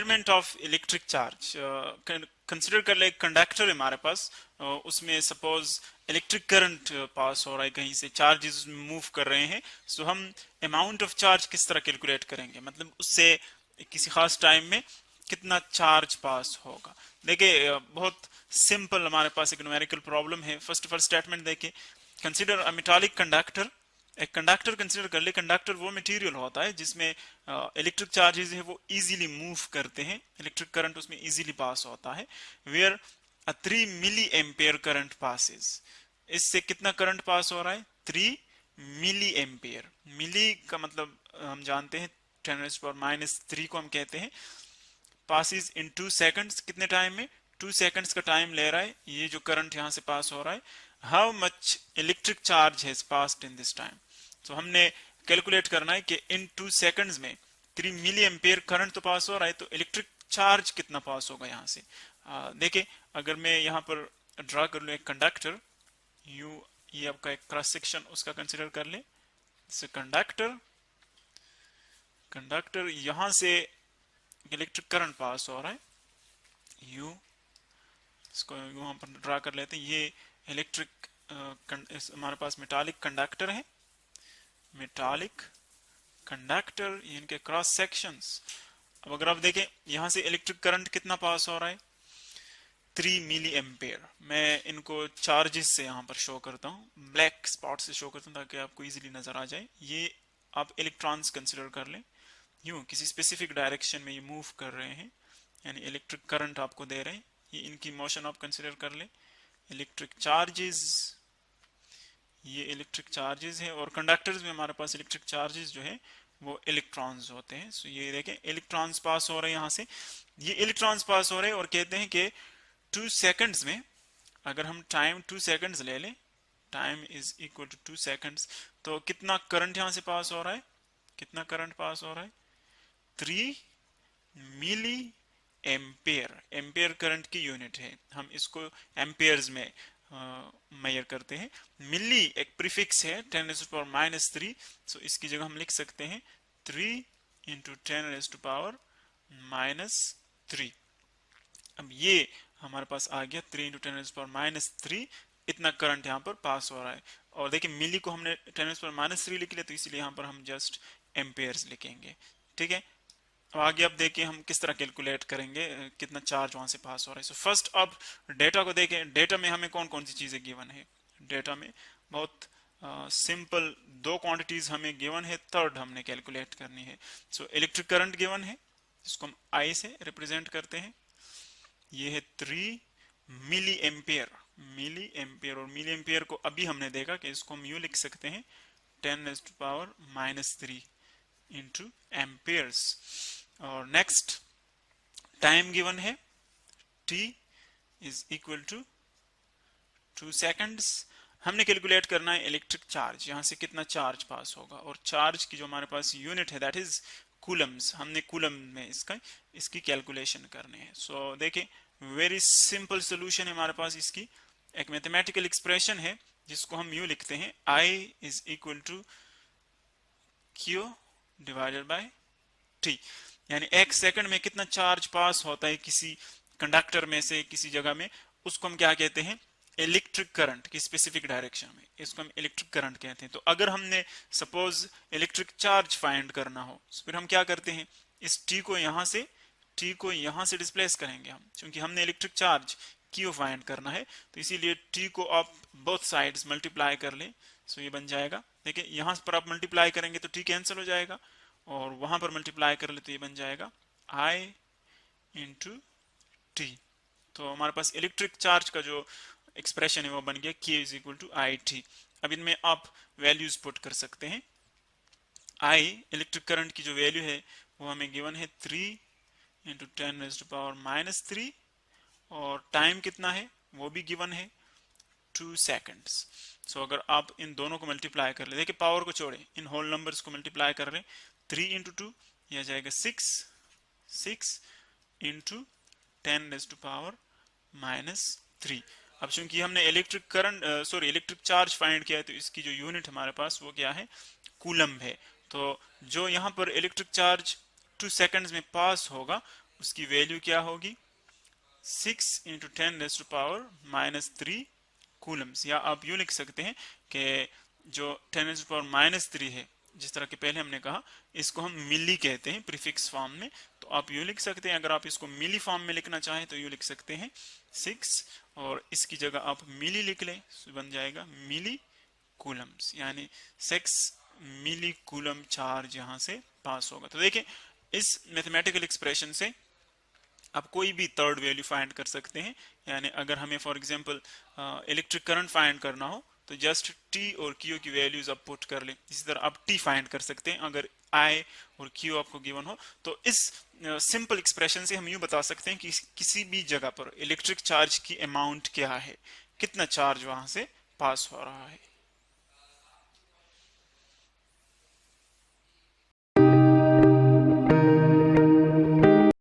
Measurement of electric charge. Consider कर ले एक कंडक्टर है हमारे पास, उसमें सपोज इलेक्ट्रिक करंट पास हो रहा है, कहीं से चार्जेस मूव कर रहे हैं। सो हम अमाउंट ऑफ चार्ज किस तरह कैलकुलेट करेंगे, मतलब उससे किसी खास टाइम में कितना चार्ज पास होगा। देखिए बहुत सिंपल हमारे पास एक न्यूमेरिकल प्रॉब्लम है। फर्स्ट स्टेटमेंट देखिए, कंसिडर अ मेटालिक कंडक्टर। एक कंडक्टर कंसिडर कर ले। कंडक्टर वो मटेरियल होता है जिसमें इलेक्ट्रिक चार्जेस है वो इजीली मूव करते हैं, इलेक्ट्रिक करंट उसमें इजीली पास होता है। Where a 3 milliampere current passes. इससे कितना करंट पास हो रहा है? 3 मिली एम्पेयर। मिली का मतलब हम जानते हैं 10⁻³ को हम कहते हैं। पासिस इन 2 सेकंड्स, कितने टाइम में? 2 सेकंड्स का टाइम ले रहा है ये जो करंट यहां से पास हो रहा है। How much electric charge has passed in this time. तो हमने कैलकुलेट करना है कि इन 2 सेकंड्स में 3 मिली एम्पेयर करंट तो पास हो रहा है, तो इलेक्ट्रिक चार्ज कितना पास होगा यहां से। देखिए अगर मैं यहां पर ड्रा कर लूं एक कंडक्टर, ये आपका एक क्रॉस सेक्शन उसका कंसिडर कर ले। कंडक्टर कंडक्टर यहां से इलेक्ट्रिक करंट पास हो रहा है, यू इसको यहां पर ड्रा कर लेते हैं। ये इलेक्ट्रिक हमारे पास मेटालिक कंडक्टर है, मेटालिक कंडक्टर, इनके क्रॉस सेक्शंस। अब अगर आप देखें यहां से इलेक्ट्रिक करंट कितना पास हो रहा है? 3 मिली एम्पेयर। मैं इनको चार्जेस से यहां पर शो करता हूं, ब्लैक स्पॉट से शो करता हूं ताकि आपको इजीली नजर आ जाए। ये आप इलेक्ट्रॉन्स कंसिडर कर लें, यूं किसी स्पेसिफिक डायरेक्शन में ये मूव कर रहे हैं, यानी इलेक्ट्रिक करंट आपको दे रहे हैं। ये इनकी मोशन आप कंसिडर कर ले। इलेक्ट्रिक चार्जेस, ये इलेक्ट्रिक चार्जेस है, और कंडक्टर्स में हमारे पास इलेक्ट्रिक चार्जेस जो है वो इलेक्ट्रॉन्स होते हैं। सो ये देखें इलेक्ट्रॉन्स पास हो रहे हैं यहां से, ये इलेक्ट्रॉन्स पास हो रहे हैं, और कहते हैं कि 2 सेकंड्स में, अगर हम टाइम 2 सेकंड्स ले लें, time is equal to 2 seconds, तो कितना करंट यहां से पास हो रहा है? कितना करंट पास हो रहा है? 3 मिली एम्पेयर। एम्पेयर करंट की यूनिट है, हम इसको एम्पेयर्स में मेजर करते हैं। मिली एक प्रीफिक्स है 10⁻³ सो इसकी जगह हम लिख सकते हैं 3 इंटू 10⁻³ अब ये हमारे पास आ गया 3 इंटू 10⁻³ इतना करंट यहाँ पर पास हो रहा है। और देखिए मिली को हमने 10⁻³ लिख लिया, तो इसलिए यहाँ पर हम जस्ट एम्पेयर्स लिखेंगे। ठीक है, अब आगे अब देखिए हम किस तरह कैलकुलेट करेंगे कितना चार्ज वहां से पास हो रहा है। सो फर्स्ट अब डेटा को देखें। डेटा में हमें कौन कौन सी चीजें गिवन है? डेटा में बहुत सिंपल दो क्वांटिटीज हमें गिवन है, थर्ड हमने कैलकुलेट करनी है। सो इलेक्ट्रिक करंट गिवन है जिसको हम आई से रिप्रेजेंट करते हैं, ये है 3 मिली एम्पियर। मिली एम्पियर, और मिली एम्पियर को अभी हमने देखा कि इसको हम यूं लिख सकते हैं 10⁻³ इंटू एम्पियर्स। और नेक्स्ट टाइम गिवन है t is equal to 2 seconds. हमने कैलकुलेट करना है इलेक्ट्रिक चार्ज, यहां से कितना चार्ज पास होगा, और चार्ज की जो हमारे पास यूनिट है दैट इज कूलम्स। हमने कूलम में इसकी कैलकुलेशन करनी है। सो देखिए वेरी सिंपल सोल्यूशन है हमारे पास इसकी। एक मैथमेटिकल एक्सप्रेशन है जिसको हम यूं लिखते हैं I is equal to Q divided by T, यानी एक सेकंड में कितना चार्ज पास होता है किसी कंडक्टर में से किसी जगह में, उसको हम क्या कहते हैं? इलेक्ट्रिक करंट की स्पेसिफिक डायरेक्शन में, इसको हम इलेक्ट्रिक करंट कहते हैं। तो अगर हमने सपोज इलेक्ट्रिक चार्ज फाइंड करना हो तो फिर हम क्या करते हैं? इस t को यहां से डिस्प्लेस करेंगे हम, क्योंकि हमने इलेक्ट्रिक चार्ज Q फाइंड करना है, तो इसीलिए t को आप बोथ साइड्स मल्टीप्लाई कर ले। सो ये बन जाएगा, देखिए यहां पर आप मल्टीप्लाई करेंगे तो t कैंसिल हो जाएगा, और वहां पर मल्टीप्लाई कर ले तो ये बन जाएगा I इंटू टी। तो हमारे पास इलेक्ट्रिक चार्ज का जो एक्सप्रेशन है वो बन गया K is equal to I T. अब इनमें आप वैल्यूज पुट कर सकते हैं। I इलेक्ट्रिक करंट की जो वैल्यू है वो हमें गिवन है 3 इंटू 10⁻³ और टाइम कितना है वो भी गिवन है 2 सेकंड्स। सो अगर आप इन दोनों को मल्टीप्लाई कर ले, देखिए पावर को छोड़े, इन होल नंबर्स को मल्टीप्लाई कर ले, 3 इंटू 2 यह आ जाएगा 6 इंटू 10⁻³ अब चूंकि हमने इलेक्ट्रिक चार्ज फाइंड किया है तो इसकी जो यूनिट हमारे पास वो क्या है? कूलम है। तो जो यहाँ पर इलेक्ट्रिक चार्ज 2 सेकंड्स में पास होगा उसकी वैल्यू क्या होगी 6 इंटू 10⁻³ कूलम्स। या आप यूँ लिख सकते हैं कि जो 10⁻³ है, जिस तरह के पहले हमने कहा, इसको हम मिली कहते हैं प्रीफिक्स फॉर्म में, तो आप यूँ लिख सकते हैं। अगर आप इसको मिली फॉर्म में लिखना चाहें तो यूँ लिख सकते हैं 6 और इसकी जगह आप मिली लिख लें, बन जाएगा मिली कूलम्स, यानी 6 मिली कूलम चार्ज यहां से पास होगा। तो देखिए इस मैथमेटिकल एक्सप्रेशन से आप कोई भी थर्ड वैल्यू फाइंड कर सकते हैं। यानी अगर हमें for example electric current find करना हो तो जस्ट टी और क्यू की वैल्यूज आप पुट कर लें। इसी तरह आप टी फाइंड कर सकते हैं अगर आई और क्यू आपको गिवन हो। तो इस सिंपल एक्सप्रेशन से हम यूं बता सकते हैं कि किसी भी जगह पर इलेक्ट्रिक चार्ज की अमाउंट क्या है, कितना चार्ज वहां से पास हो रहा है।